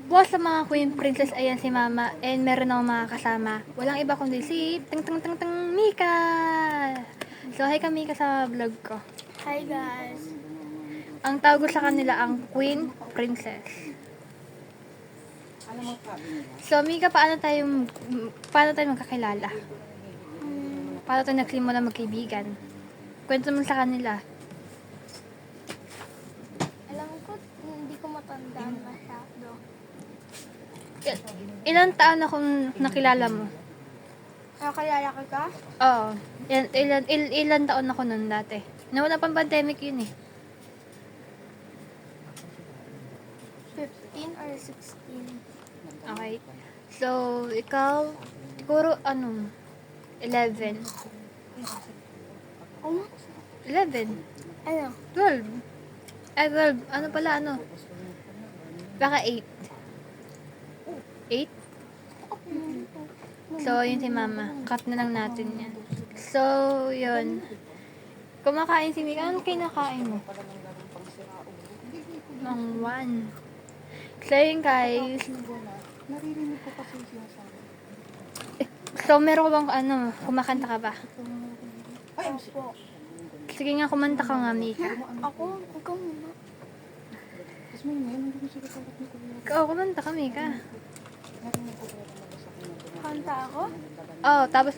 Bukas sa mga Queen Princess, ayan si Mama. And meron akong mga kasama. Walang iba kundi si Mika! So, hi ka Mika sa vlog ko. Hi guys. Ang tawag ko sa kanila ang Queen Princess. So, Mika, paano tayo magkakilala? Paano tayo nagsimula magkaibigan? Kwento mo sa kanila. Alam ko, hindi ko matandaan masyado. Ilang taon akong nakilala mo? Nakakilala ka ka? Oo. Ilan taon ako nun dati? Nawala pang pandemic yun eh. 15 or 16? Okay. So, ikaw, siguro 11. Ano? 11. Ano? 12. 12. Ano pala, Baka 8. 8? So, yun si Mama. Cut na lang natin yan. So, yun. Kumakain si Mika. Anong kinakain mo? Ng 1. So, yun guys. Naririnig ko kasi yung sinasabi. So, meron ka bang kumakanta ka ba? Ay, Opo. Sige nga, kumanta ka nga, Mika. Ako? Ikaw muna. tapos may ngayon, hindi ko siya kasabot ni Kuya. Oo, kumanta ka, Mika. Narinig ko pero nabasa ko na. Kanta ako? Oo, tapos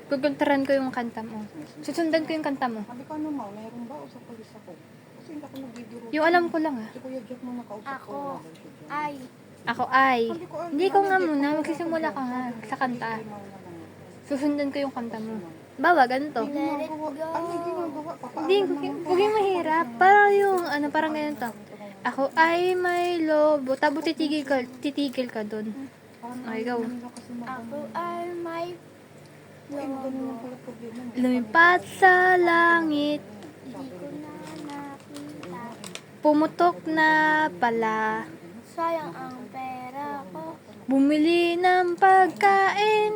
guguntaran ko yung kanta mo. Susundan ko yung kanta mo. Sabi ko, ano ma, meron ba? O sa polis ako? Kasi hindi ako nagbibiro. Yung alam ko lang Si Kuya Jack nung nakausap Ako. ko. wala daw siya dyan. Ay. Ako ay. Sabi ko, Hindi ko nga muna, magsisimula ka nga sa kanta. Susundan ko yung kanta mo. Bawa, ganito. Let it go. Ano yung ginagawa? Hindi, huwag yung mahirap. Parang yung, parang ganito. Ako ay may lobo. Tapos titigil ka dun. Okay, go. Ako ay may Ay, ganun lang pala problema. Lumipat sa langit. hindi ko na nakita. Pumutok na pala. Sayang ang pera ko. Bumili ng pagkain.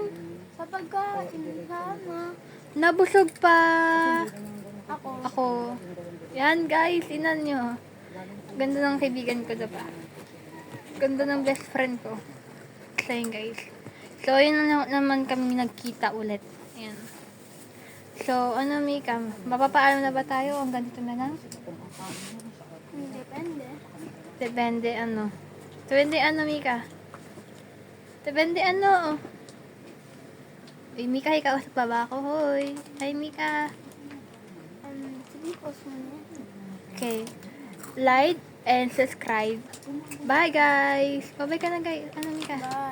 Sa pagkain sana. Nabusog pa. Ako. Ako. Yan guys, inan nyo. Ganda ng kaibigan ko diba? Ganda ng best friend ko. So yun guys. So yun na naman kami nagkita ulit. Ayan. So Mika, mapapaalam na ba tayo? Ang ganito na lang? Depende. Depende Depende Mika? Depende Uy, Mika, ikaw sa baba ko, hoy. Hi, Mika. Sige, post mo na. Okay. Like and subscribe. Bye, guys. Bye-bye ka na, guys. Mika? Bye.